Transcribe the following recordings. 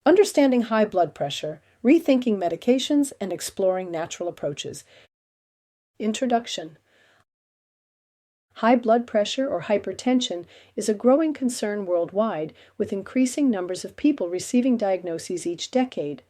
Understanding high blood pressure, rethinking medications, and exploring natural approaches. Introduction. High blood pressure or hypertension is a growing concern worldwide, with increasing numbers of people receiving diagnoses each decade.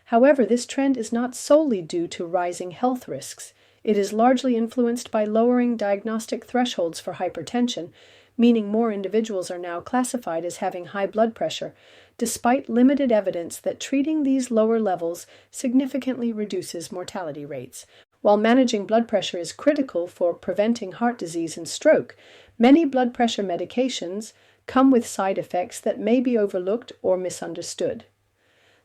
However, this trend is not solely due to rising health risks. It is largely influenced by lowering diagnostic thresholds for hypertension, meaning more individuals are now classified as having high blood pressure, despite limited evidence that treating these lower levels significantly reduces mortality rates. While managing blood pressure is critical for preventing heart disease and stroke, many blood pressure medications come with side effects that may be overlooked or misunderstood.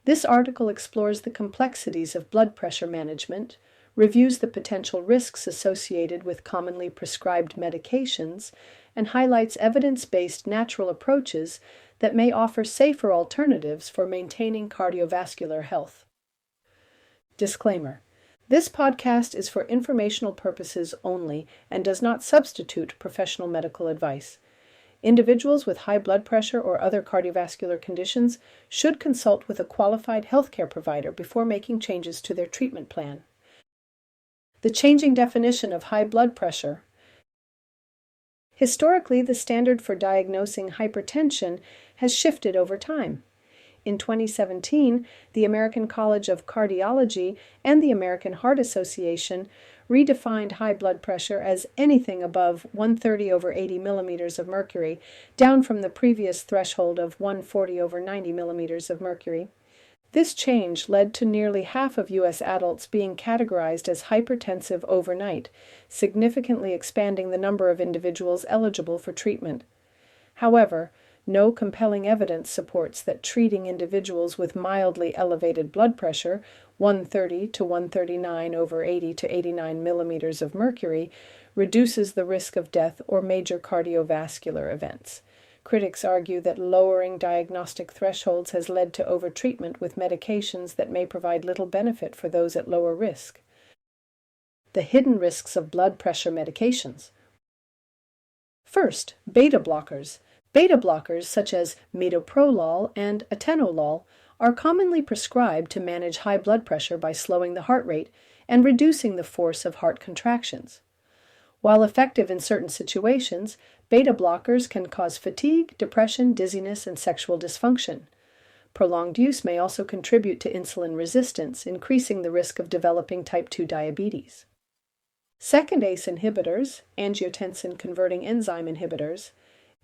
This article explores the complexities of blood pressure management, reviews the potential risks associated with commonly prescribed medications, and highlights evidence-based natural approaches that may offer safer alternatives for maintaining cardiovascular health. Disclaimer. This podcast is for informational purposes only and does not substitute professional medical advice. Individuals with high blood pressure or other cardiovascular conditions should consult with a qualified healthcare provider before making changes to their treatment plan. The changing definition of high blood pressure. Historically, the standard for diagnosing hypertension has shifted over time. In 2017, the American College of Cardiology and the American Heart Association redefined high blood pressure as anything above 130 over 80 millimeters of mercury, down from the previous threshold of 140 over 90 millimeters of mercury. This change led to nearly half of U.S. adults being categorized as hypertensive overnight, significantly expanding the number of individuals eligible for treatment. However, no compelling evidence supports that treating individuals with mildly elevated blood pressure, 130 to 139 over 80 to 89 millimeters of mercury, reduces the risk of death or major cardiovascular events. Critics argue that lowering diagnostic thresholds has led to overtreatment with medications that may provide little benefit for those at lower risk. The hidden risks of blood pressure medications. First, beta blockers. Beta blockers such as metoprolol and atenolol are commonly prescribed to manage high blood pressure by slowing the heart rate and reducing the force of heart contractions. While effective in certain situations, beta blockers can cause fatigue, depression, dizziness, and sexual dysfunction. Prolonged use may also contribute to insulin resistance, increasing the risk of developing type 2 diabetes. Second, ACE inhibitors, angiotensin-converting enzyme inhibitors.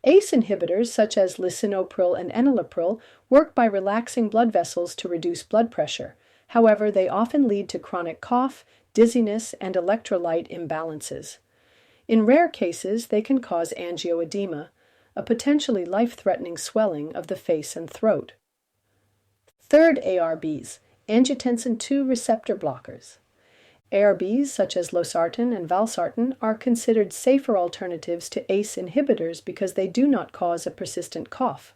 ACE inhibitors, such as lisinopril and enalapril, work by relaxing blood vessels to reduce blood pressure. However, they often lead to chronic cough, dizziness, and electrolyte imbalances. In rare cases, they can cause angioedema, a potentially life-threatening swelling of the face and throat. Third, ARBs, angiotensin II receptor blockers. ARBs, such as losartan and valsartan, are considered safer alternatives to ACE inhibitors because they do not cause a persistent cough.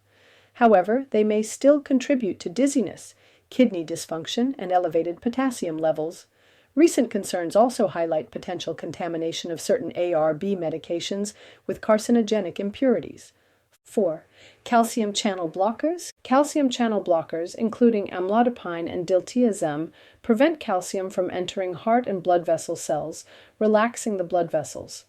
However, they may still contribute to dizziness, kidney dysfunction, and elevated potassium levels. Recent concerns also highlight potential contamination of certain ARB medications with carcinogenic impurities. 4. Calcium channel blockers. Calcium channel blockers, including amlodipine and diltiazem, prevent calcium from entering heart and blood vessel cells, relaxing the blood vessels.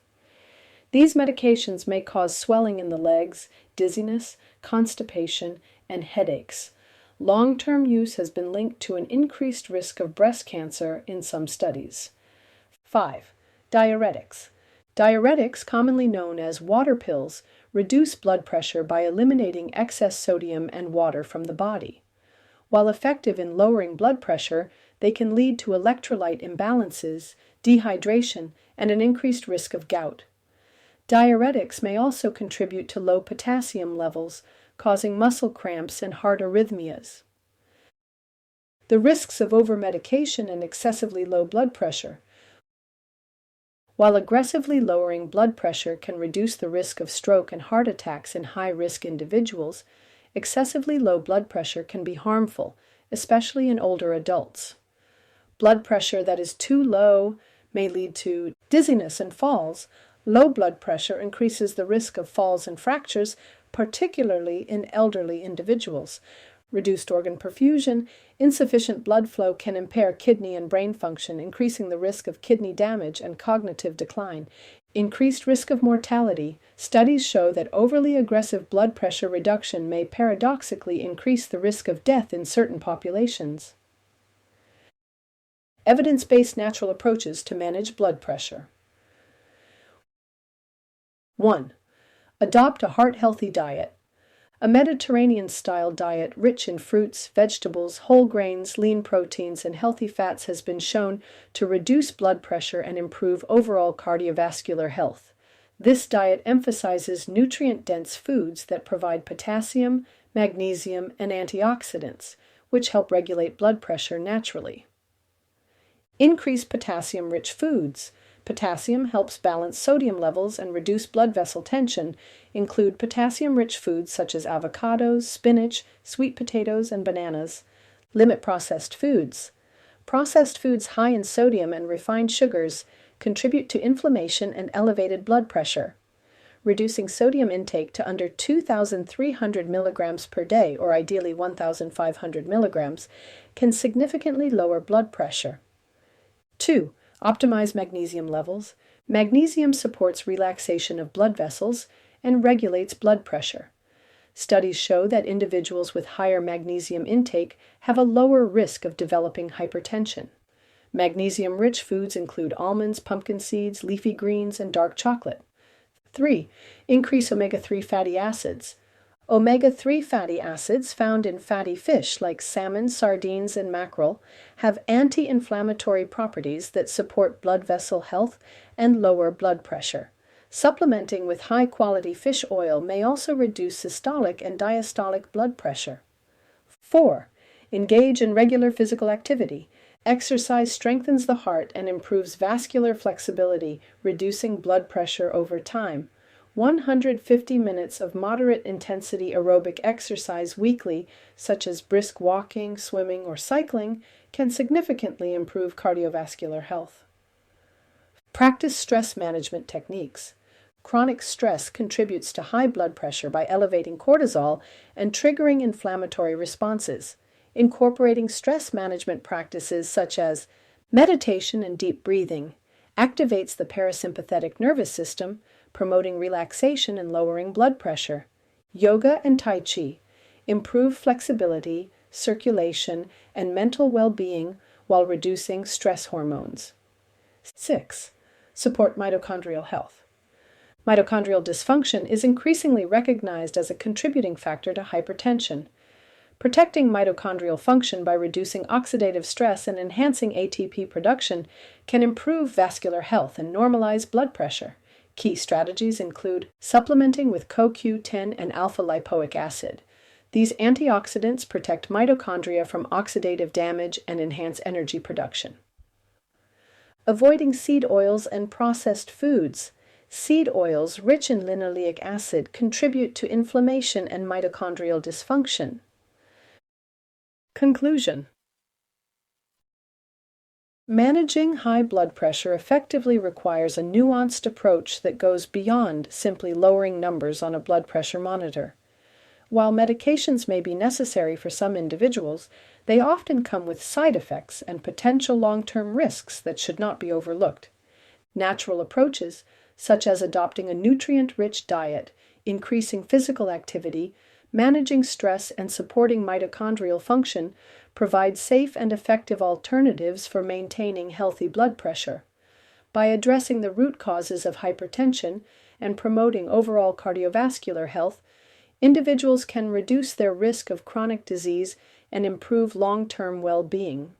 These medications may cause swelling in the legs, dizziness, constipation, and headaches. Long-term use has been linked to an increased risk of breast cancer in some studies. 5. Diuretics. Diuretics, commonly known as water pills, reduce blood pressure by eliminating excess sodium and water from the body. While effective in lowering blood pressure, they can lead to electrolyte imbalances, dehydration, and an increased risk of gout. Diuretics may also contribute to low potassium levels, causing muscle cramps and heart arrhythmias. The risks of overmedication and excessively low blood pressure. While aggressively lowering blood pressure can reduce the risk of stroke and heart attacks in high-risk individuals, excessively low blood pressure can be harmful, especially in older adults. Blood pressure that is too low may lead to dizziness and falls. Low blood pressure increases the risk of falls and fractures, particularly in elderly individuals. Reduced organ perfusion, insufficient blood flow can impair kidney and brain function, increasing the risk of kidney damage and cognitive decline. Increased risk of mortality. Studies show that overly aggressive blood pressure reduction may paradoxically increase the risk of death in certain populations. Evidence-based natural approaches to manage blood pressure. 1. Adopt a heart-healthy diet. A Mediterranean-style diet rich in fruits, vegetables, whole grains, lean proteins, and healthy fats has been shown to reduce blood pressure and improve overall cardiovascular health. This diet emphasizes nutrient-dense foods that provide potassium, magnesium, and antioxidants, which help regulate blood pressure naturally. Increase potassium-rich foods. Potassium helps balance sodium levels and reduce blood vessel tension. Include potassium-rich foods such as avocados, spinach, sweet potatoes, and bananas. Limit processed foods. Processed foods high in sodium and refined sugars contribute to inflammation and elevated blood pressure. Reducing sodium intake to under 2,300 milligrams per day, or ideally 1,500 milligrams, can significantly lower blood pressure. 2. Optimize magnesium levels. Magnesium supports relaxation of blood vessels and regulates blood pressure. Studies show that individuals with higher magnesium intake have a lower risk of developing hypertension. Magnesium-rich foods include almonds, pumpkin seeds, leafy greens, and dark chocolate. 3. Increase omega-3 fatty acids. Omega-3 fatty acids found in fatty fish like salmon, sardines, and mackerel have anti-inflammatory properties that support blood vessel health and lower blood pressure. Supplementing with high-quality fish oil may also reduce systolic and diastolic blood pressure. 4. Engage in regular physical activity. Exercise strengthens the heart and improves vascular flexibility, reducing blood pressure over time. 150 minutes of moderate-intensity aerobic exercise weekly, such as brisk walking, swimming, or cycling, can significantly improve cardiovascular health. Practice stress management techniques. Chronic stress contributes to high blood pressure by elevating cortisol and triggering inflammatory responses. Incorporating stress management practices such as meditation and deep breathing activates the parasympathetic nervous system, promoting relaxation and lowering blood pressure. Yoga and Tai Chi improve flexibility, circulation, and mental well-being while reducing stress hormones. 6. Support mitochondrial health. Mitochondrial dysfunction is increasingly recognized as a contributing factor to hypertension. Protecting mitochondrial function by reducing oxidative stress and enhancing ATP production can improve vascular health and normalize blood pressure. Key strategies include supplementing with CoQ10 and alpha-lipoic acid. These antioxidants protect mitochondria from oxidative damage and enhance energy production. Avoiding seed oils and processed foods. Seed oils rich in linoleic acid contribute to inflammation and mitochondrial dysfunction. Conclusion. Managing high blood pressure effectively requires a nuanced approach that goes beyond simply lowering numbers on a blood pressure monitor. While medications may be necessary for some individuals, they often come with side effects and potential long-term risks that should not be overlooked. Natural approaches, such as adopting a nutrient-rich diet, increasing physical activity, managing stress, and supporting mitochondrial function, provide safe and effective alternatives for maintaining healthy blood pressure. By addressing the root causes of hypertension and promoting overall cardiovascular health, individuals can reduce their risk of chronic disease and improve long-term well-being.